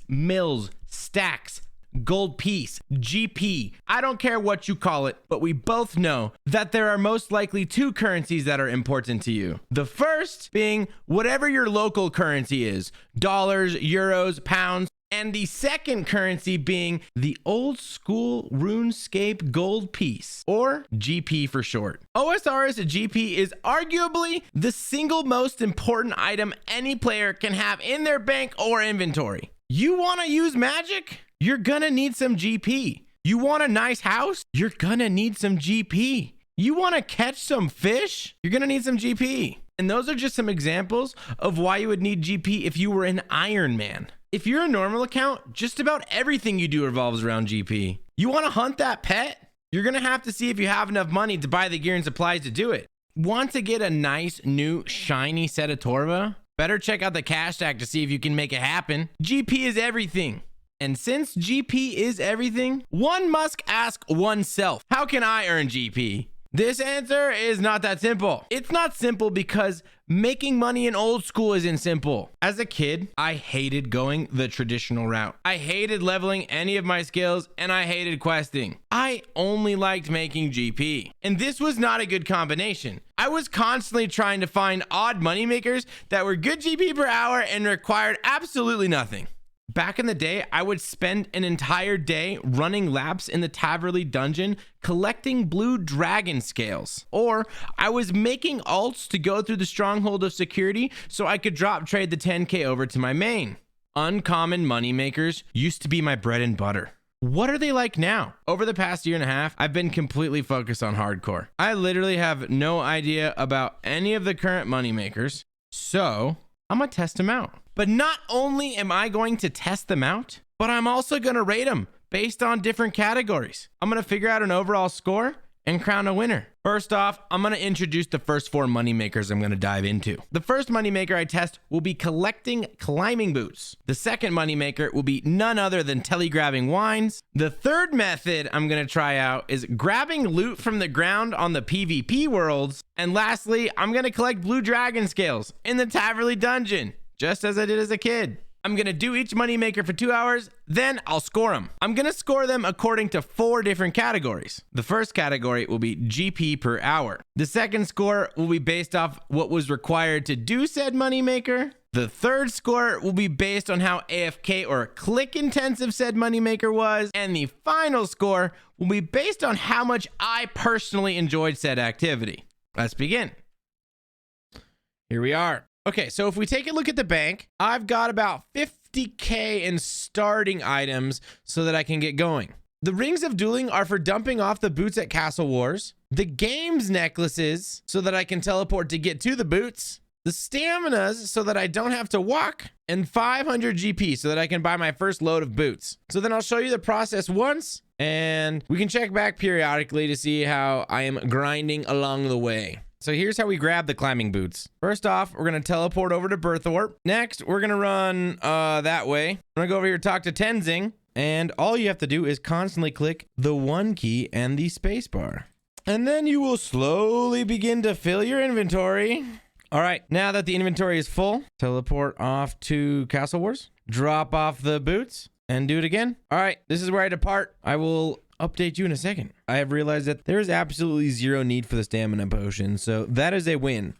mils, stacks, gold piece, GP. I don't care what you call it, but we both know that there are most likely two currencies that are important to you. The first being whatever your local currency is, dollars, euros, pounds, and the second currency being the old school Runescape gold piece, or GP for short. OSR's GP is arguably the single most important item any player can have in their bank or inventory. You want to use magic? You're gonna need some GP. You want a nice house? You're gonna need some GP. You want to catch some fish? You're gonna need some GP. And those are just some examples of why you would need GP if you were an Iron Man. If you're a normal account, just about everything you do revolves around GP. You want to hunt that pet? You're going to have to see if you have enough money to buy the gear and supplies to do it. Want to get a nice, new, shiny set of Torva? Better check out the cash stack to see if you can make it happen. GP is everything. And since GP is everything, one must ask oneself, how can I earn GP? This answer is not that simple. It's not simple because making money in old school isn't simple. As a kid, I hated going the traditional route. I hated leveling any of my skills and I hated questing. I only liked making GP. And this was not a good combination. I was constantly trying to find odd moneymakers that were good GP per hour and required absolutely nothing. Back in the day, I would spend an entire day running laps in the Taverly dungeon collecting blue dragon scales. Or I was making alts to go through the stronghold of security so I could drop trade the 10k over to my main. Uncommon moneymakers used to be my bread and butter. What are they like now? Over the past year and a half, I've been completely focused on hardcore. I literally have no idea about any of the current moneymakers, so I'm gonna test them out. But not only am I going to test them out, but I'm also going to rate them based on different categories. I'm going to figure out an overall score and crown a winner. First off, I'm going to introduce the first four moneymakers I'm going to dive into. The first moneymaker I test will be collecting climbing boots. The second moneymaker will be none other than telegrabbing wines. The third method I'm going to try out is grabbing loot from the ground on the PvP worlds. And lastly, I'm going to collect blue dragon scales in the Taverly dungeon, just as I did as a kid. I'm going to do each moneymaker for 2 hours, then I'll score them. I'm going to score them according to 4 different categories. The first category will be GP per hour. The second score will be based off what was required to do said moneymaker. The third score will be based on how AFK or click intensive said moneymaker was. And the final score will be based on how much I personally enjoyed said activity. Let's begin. Here we are. Okay, so if we take a look at the bank, I've got about 50k in starting items so that I can get going. The rings of dueling are for dumping off the boots at Castle Wars. The games necklaces so that I can teleport to get to the boots. The staminas so that I don't have to walk. And 500 GP so that I can buy my first load of boots. So then I'll show you the process once and we can check back periodically to see how I am grinding along the way. So here's how we grab the climbing boots. First off, we're going to teleport over to Berthorpe. Next, we're going to run that way. I'm going to go over here, talk to Tenzing. And all you have to do is constantly click the 1 key and the space bar. And then you will slowly begin to fill your inventory. All right, now that the inventory is full, teleport off to Castle Wars. Drop off the boots and do it again. All right, this is where I depart. I will update you in a second. I have realized that there is absolutely zero need for the stamina potion, so that is a win.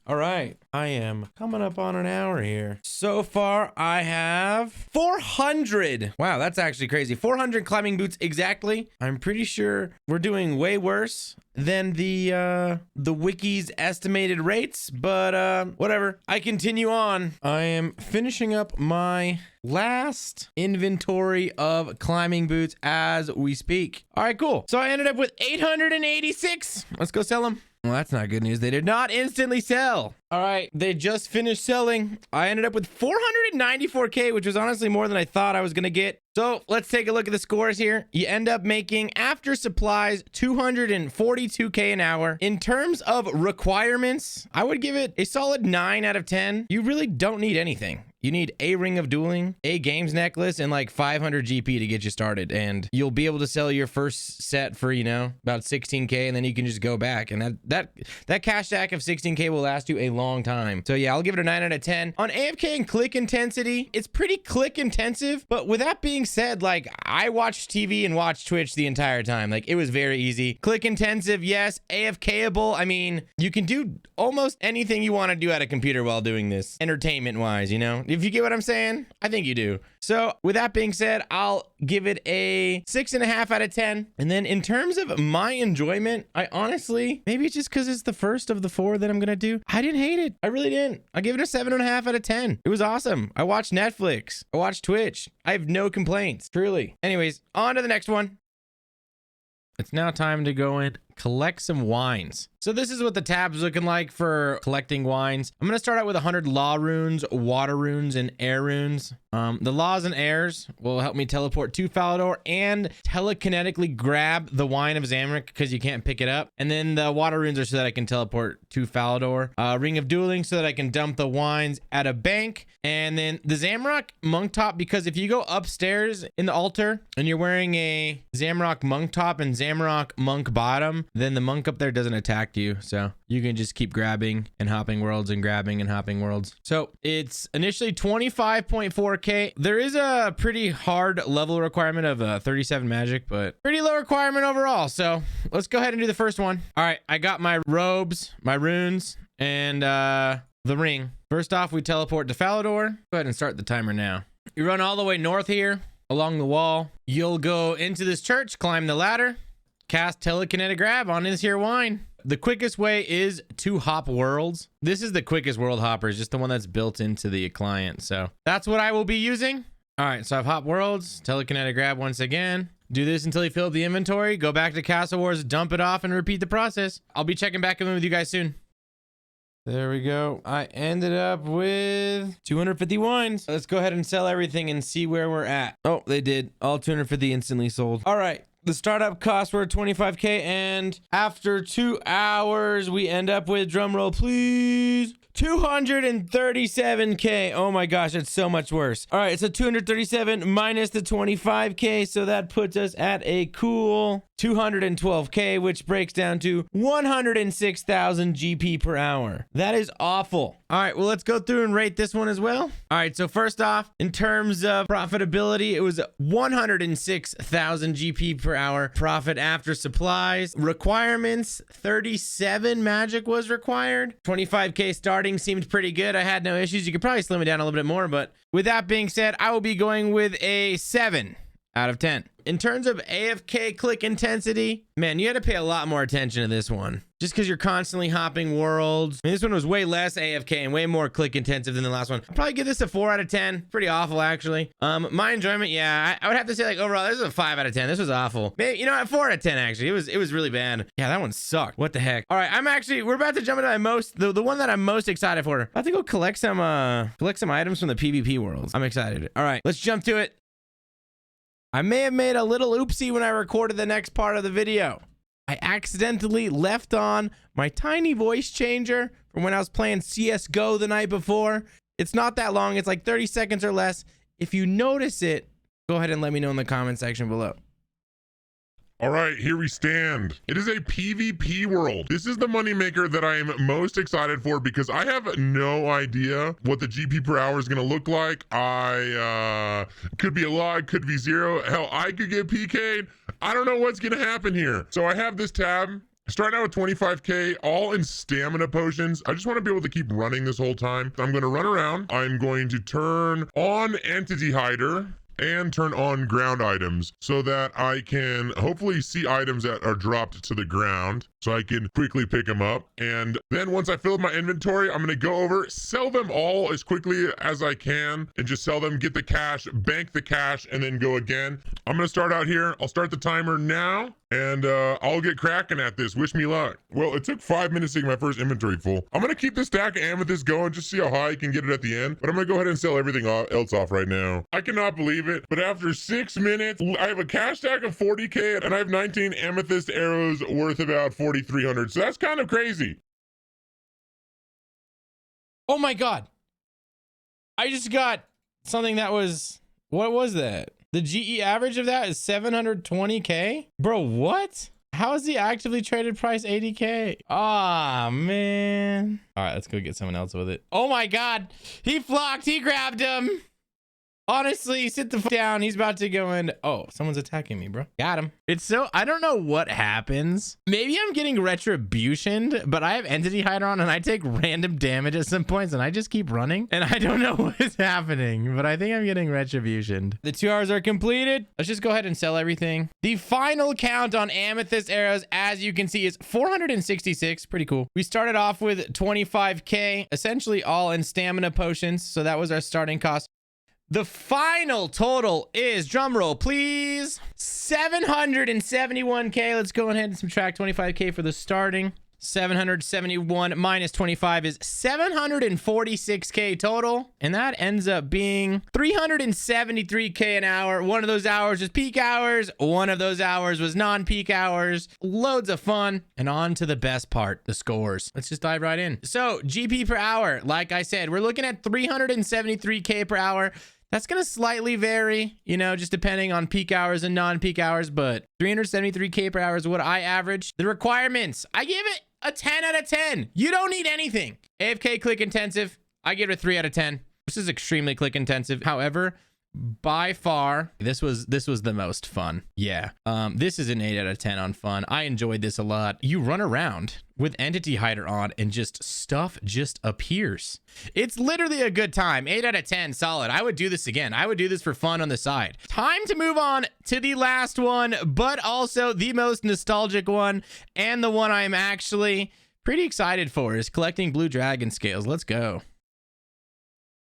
All right, I am coming up on an hour here. So far, I have 400. Wow, that's actually crazy. 400 climbing boots exactly. I'm pretty sure we're doing way worse than the wiki's estimated rates, but whatever. I continue on. I am finishing up my last inventory of climbing boots as we speak. All right, cool. So I ended up with 886. Let's go sell them. Well, that's not good news. They did not instantly sell. All right, they just finished selling. I ended up with 494k, which was honestly more than I thought I was gonna get. So let's take a look at the scores here. You end up making, after supplies, 242k an hour. In terms of requirements, I would give it a solid 9 out of 10. You really don't need anything. You need a ring of dueling, a games necklace, and like 500 GP to get you started. And you'll be able to sell your first set for, you know, about 16K, and then you can just go back. And that cash stack of 16K will last you a long time. So yeah, I'll give it a 9 out of 10. On AFK and click intensity, it's pretty click intensive. But with that being said, like I watched TV and watched Twitch the entire time. Like it was very easy. Click intensive, yes. AFKable, I mean, you can do almost anything you want to do at a computer while doing this, entertainment wise, you know? If you get what I'm saying, I think you do. So with that being said, I'll give it a 6.5 out of 10. And then in terms of my enjoyment, I honestly, maybe it's just because it's the first of the 4 that I'm gonna do, I didn't hate it. I really didn't. I give it a 7.5 out of 10. It was awesome. I watched Netflix. I watched Twitch. I have no complaints, truly. Anyways, on to the next one. It's now time to go and collect some wines. So this is what the tab's looking like for collecting wines. I'm gonna start out with 100 law runes, water runes, and air runes. The laws and airs will help me teleport to Falador and telekinetically grab the wine of Zamorak because you can't pick it up. And then the water runes are so that I can teleport to Falador. Ring of dueling so that I can dump the wines at a bank. And then the Zamorak monk top, because if you go upstairs in the altar and you're wearing a Zamorak monk top and Zamorak monk bottom, then the monk up there doesn't attack you. So you can just keep grabbing and hopping worlds and grabbing and hopping worlds. So it's initially 25.4K. There is a pretty hard level requirement of 37 magic, but pretty low requirement overall. So let's go ahead and do the first one. All right, I got my robes, my runes, and the ring. First off, we teleport to Falador. Go ahead and start the timer now. You run all the way north here along the wall. You'll go into this church, climb the ladder, cast telekinetic grab on this here wine. The quickest way is to hop worlds. This is the quickest world hopper, just the one that's built into the client. So that's what I will be using. All right, so I've hop worlds, telekinetic grab once again. Do this until you fill up the inventory. Go back to Castle Wars, dump it off, and repeat the process. I'll be checking back in with you guys soon. There we go. I ended up with 250 wines. Let's go ahead and sell everything and see where we're at. Oh, they did. All 250 instantly sold. All right. The startup costs were 25K, and after 2 hours, we end up with, drumroll please, 237K. Oh my gosh, that's so much worse. All right, so 237 minus the 25K, so that puts us at a cool 212K, which breaks down to 106,000 GP per hour. That is awful. All right, well, let's go through and rate this one as well. All right, so first off, in terms of profitability, it was 106,000 GP per hour profit after supplies. Requirements, 37 magic was required. 25K starting seemed pretty good. I had no issues. You could probably slim it down a little bit more, but with that being said, I will be going with a 7 out of 10. In terms of AFK click intensity, man, you had to pay a lot more attention to this one. Just because you're constantly hopping worlds. I mean, this one was way less AFK and way more click intensive than the last one. I'd probably give this a 4 out of 10. Pretty awful, actually. My enjoyment, yeah, I would have to say, like, overall, this is a 5 out of 10. This was awful. Maybe, you know what, 4 out of 10, actually. It was really bad. Yeah, that one sucked. What the heck? All right, we're about to jump into the one that I'm most excited for. I have to go collect some items from the PvP worlds. I'm excited. All right, let's jump to it. I may have made a little oopsie when I recorded the next part of the video. I accidentally left on my tiny voice changer from when I was playing CSGO the night before. It's not that long. It's like 30 seconds or less. If you notice it, go ahead and let me know in the comment section below. All right, here we stand. It is a PvP world. This is the moneymaker that I am most excited for because I have no idea what the GP per hour is going to look like. Could be a lot, could be 0. Hell, I could get PK'd. I don't know what's going to happen here. So I have this tab. Starting out with 25K, all in stamina potions. I just want to be able to keep running this whole time. I'm going to run around. I'm going to turn on Entity Hider and turn on ground items so that I can hopefully see items that are dropped to the ground so I can quickly pick them up. And then once I fill up my inventory, I'm going to go over, sell them all as quickly as I can and just sell them, get the cash, bank the cash, and then go again. I'm going to start out here. I'll start the timer now. And I'll get cracking at this. Wish me luck. Well, it took 5 minutes to get my first inventory full. I'm going to keep this stack of amethyst going, just see how high I can get it at the end. But I'm going to go ahead and sell everything else off right now. I cannot believe it, but after 6 minutes, I have a cash stack of 40K and I have 19 amethyst arrows worth about 4,300. So that's kind of crazy. Oh my God. I just got something that was, what was that? The GE average of that is 720K? Bro, what? How is the actively traded price 80K? Ah, man. All right, let's go get someone else with it. Oh my God. He flocked. He grabbed him. Honestly, sit the down. He's about to go in. Oh, someone's attacking me, bro. Got him. It's so, I don't know what happens. Maybe I'm getting retributioned, but I have entity hider on and I take random damage at some points and I just keep running and I don't know what is happening, but I think I'm getting retributioned. The 2 hours are completed. Let's just go ahead and sell everything. The final count on amethyst arrows, as you can see, is 466. Pretty cool. We started off with 25K, essentially all in stamina potions. So that was our starting cost. The final total is, drumroll please, 771K. Let's go ahead and subtract 25K for the starting. 771 minus 25 is 746K total. And that ends up being 373K an hour. One of those hours was peak hours. One of those hours was non-peak hours. Loads of fun. And on to the best part, the scores. Let's just dive right in. So GP per hour, like I said, we're looking at 373K per hour. That's going to slightly vary, you know, just depending on peak hours and non-peak hours, but 373K per hour is what I average. The requirements, I give it a 10 out of 10. You don't need anything. AFK click intensive, I give it a 3 out of 10. This is extremely click intensive. However, by far, this was the most fun. Yeah. This is an 8 out of 10 on fun. I enjoyed this a lot. You run around with entity hider on and just stuff just appears. It's literally a good time. 8 out of 10, solid. I would do this again. I would do this for fun on the side. Time to move on to the last one, but also the most nostalgic one, and the one I'm actually pretty excited for is collecting blue dragon scales. Let's go.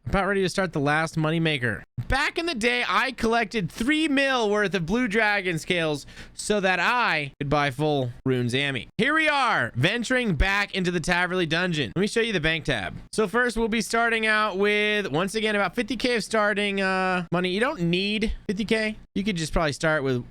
About ready to start the last moneymaker. Back in the day, I collected 3 mil worth of blue dragon scales so that I could buy full runes ammy. Here we are, venturing back into the Taverley dungeon. Let me show you the bank tab. So first, we'll be starting out with, once again, about 50K of starting money. You don't need 50K. You could just probably start with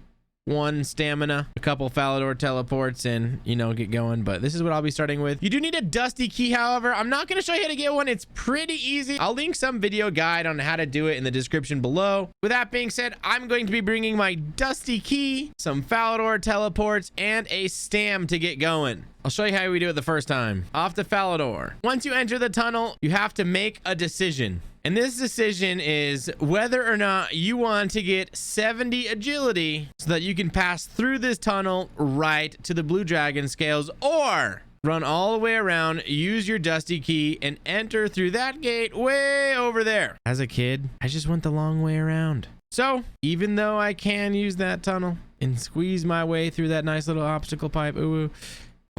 1 stamina, a couple Falador teleports, and, you know, get going. But this is what I'll be starting with. You do need a dusty key, however. I'm not going to show you how to get one. It's pretty easy. I'll link some video guide on how to do it in the description below. With that being said, I'm going to be bringing my dusty key, some Falador teleports, and a stam to get going. I'll show you how we do it the first time. Off to Falador. Once you enter the tunnel, you have to make a decision. And this decision is whether or not you want to get 70 agility so that you can pass through this tunnel right to the blue dragon scales, or run all the way around, use your dusty key, and enter through that gate way over there. As a kid, I just went the long way around. So even though I can use that tunnel and squeeze my way through that nice little obstacle pipe, I'm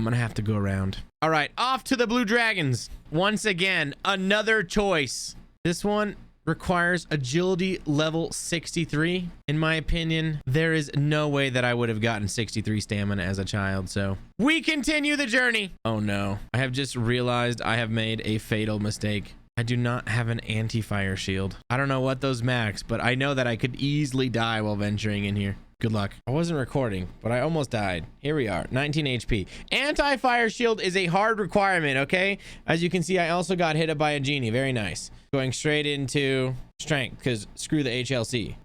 gonna have to go around. All right, off to the blue dragons. Once again, another choice. This one requires agility level 63. In my opinion, there is no way that I would have gotten 63 stamina as a child, so we continue the journey. Oh no, I have just realized I have made a fatal mistake. I do not have an anti-fire shield. I don't know what those max, but I know that I could easily die while venturing in here. Good luck. I wasn't recording, but I almost died. Here we are, 19 HP. Anti-fire shield is a hard requirement, okay? As you can see, I also got hit by a genie. Very nice. Going straight into strength, because screw the HLC.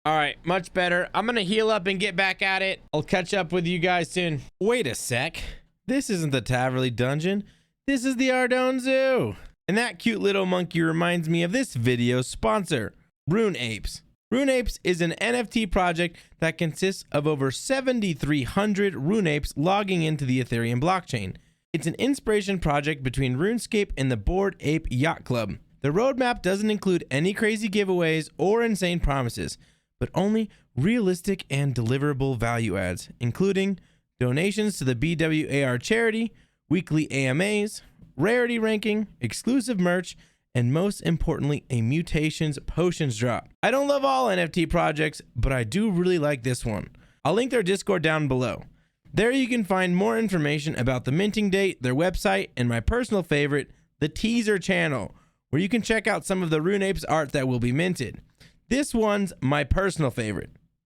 All right, much better. I'm going to heal up and get back at it. I'll catch up with you guys soon. Wait a sec. This isn't the Taverley dungeon. This is the Ardougne Zoo. And that cute little monkey reminds me of this video's sponsor, Runescape. Runescape is an NFT project that consists of over 7,300 Runescapes logging into the Ethereum blockchain. It's an inspiration project between Runescape and the Bored Ape Yacht Club. The roadmap doesn't include any crazy giveaways or insane promises, but only realistic and deliverable value adds, including donations to the BWAR charity, weekly AMAs, rarity ranking, exclusive merch, and most importantly, a mutations potions drop. I don't love all NFT projects, but I do really like this one. I'll link their Discord down below. There you can find more information about the minting date, their website, and my personal favorite, the teaser channel, where you can check out some of the Runescape's art that will be minted. This one's my personal favorite.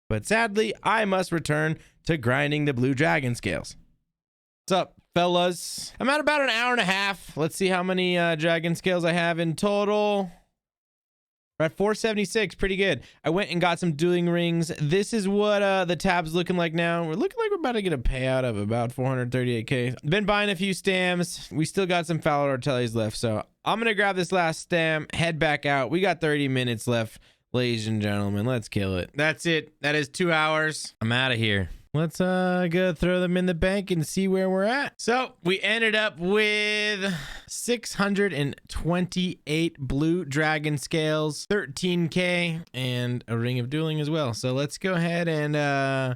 But sadly, I must return to grinding the blue dragon scales. What's up, fellas? I'm at about an hour and a half. Let's see how many dragon scales I have in total. We're at 476, pretty good. I went and got some dueling rings. This is what the tab's looking like now. We're looking like we're about to get a payout of about 438k. Been buying a few stamps. We still got some Falador Tellies left, so I'm gonna grab this last stamp, head back out. We got 30 minutes left, ladies and gentlemen. Let's kill it. That's it. That is 2 hours. I'm out of here. Let's go throw them in the bank and see where we're at. So we ended up with 628 blue dragon scales, 13k, and a ring of dueling as well. So let's go ahead and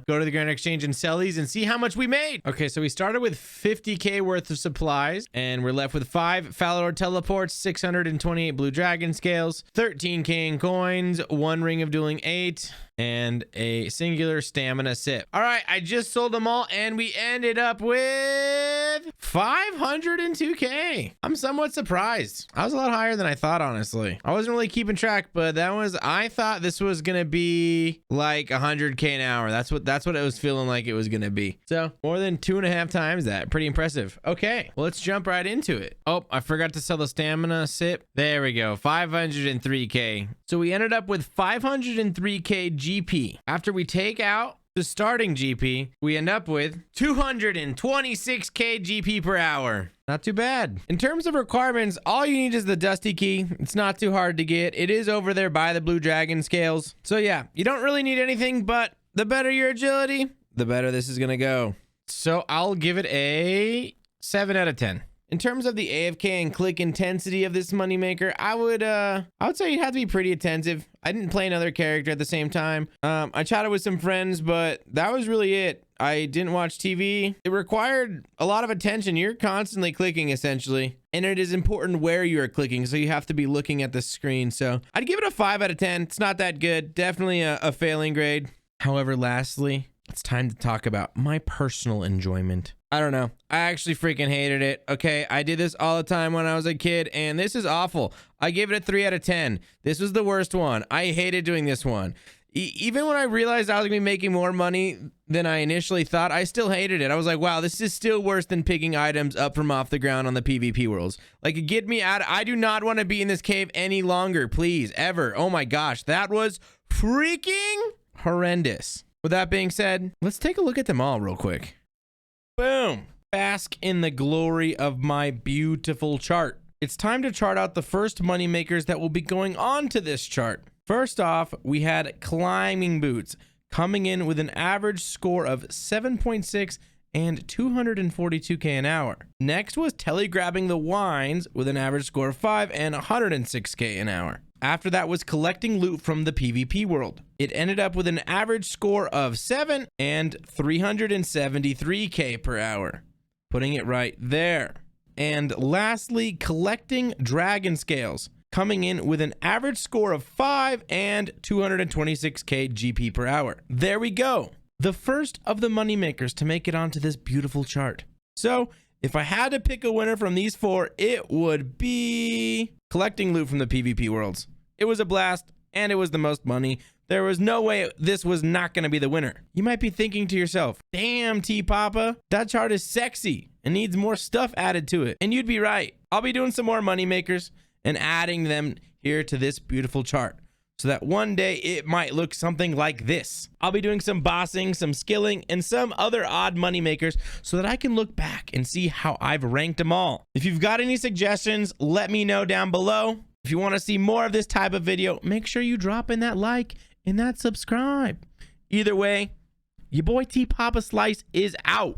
go to the Grand Exchange and sell these and see how much we made. Okay, so we started with 50k worth of supplies, and we're left with 5 Falador teleports, 628 blue dragon scales, 13k in coins, 1 ring of dueling 8, and a singular stamina sip. All right, I just sold them all, and we ended up with 502k. I'm somewhat surprised. I was a lot higher than I thought, honestly. I wasn't really keeping track, but I thought this was gonna be like 100k an hour. That's what it was feeling like it was gonna be. So more than 2.5 times that. Pretty impressive. Okay, well, let's jump right into it. Oh, I forgot to sell the stamina sip. There we go, 503k. So we ended up with 503k GP. After we take out the starting GP, we end up with 226k GP per hour. Not too bad. In terms of requirements, all you need is the Dusty Key. It's not too hard to get. It is over there by the blue dragon scales. So yeah, you don't really need anything, but the better your agility, the better this is gonna go. So I'll give it a 7 out of 10. In terms of the AFK and click intensity of this moneymaker, I would say you'd have to be pretty attentive. I didn't play another character at the same time. I chatted with some friends, but that was really it. I didn't watch TV. It required a lot of attention. You're constantly clicking, essentially, and it is important where you are clicking, so you have to be looking at the screen. So I'd give it a 5 out of 10. It's not that good. Definitely a failing grade. However, lastly, it's time to talk about my personal enjoyment. I don't know. I actually freaking hated it. Okay, I did this all the time when I was a kid, and this is awful. I gave it a 3 out of 10. This was the worst one. I hated doing this one. Even when I realized I was gonna be making more money than I initially thought, I still hated it. I was like, wow, this is still worse than picking items up from off the ground on the PvP worlds. Like, get me out. I do not want to be in this cave any longer, please, ever. Oh my gosh, that was freaking horrendous. With that being said, let's take a look at them all real quick. Boom. Bask in the glory of my beautiful chart. It's time to chart out the first money makers that will be going on to this chart. First off, we had climbing boots coming in with an average score of 7.6 and 242k an hour. Next was telegrabbing the wines with an average score of 5 and 106k an hour. After that was collecting loot from the PvP world. It ended up with an average score of 7 and 373k per hour, putting it right there. And lastly, collecting dragon scales, coming in with an average score of 5 and 226k GP per hour. There we go. The first of the moneymakers to make it onto this beautiful chart. So if I had to pick a winner from these 4, it would be collecting loot from the PvP worlds. It was a blast, and it was the most money. There was no way this was not going to be the winner. You might be thinking to yourself, damn, T-Papa, that chart is sexy and needs more stuff added to it. And you'd be right. I'll be doing some more money makers and adding them here to this beautiful chart, so that one day it might look something like this. I'll be doing some bossing, some skilling, and some other odd money makers so that I can look back and see how I've ranked them all. If you've got any suggestions, let me know down below. If you want to see more of this type of video, make sure you drop in that like and that subscribe. Either way, your boy T-Papa Slice is out.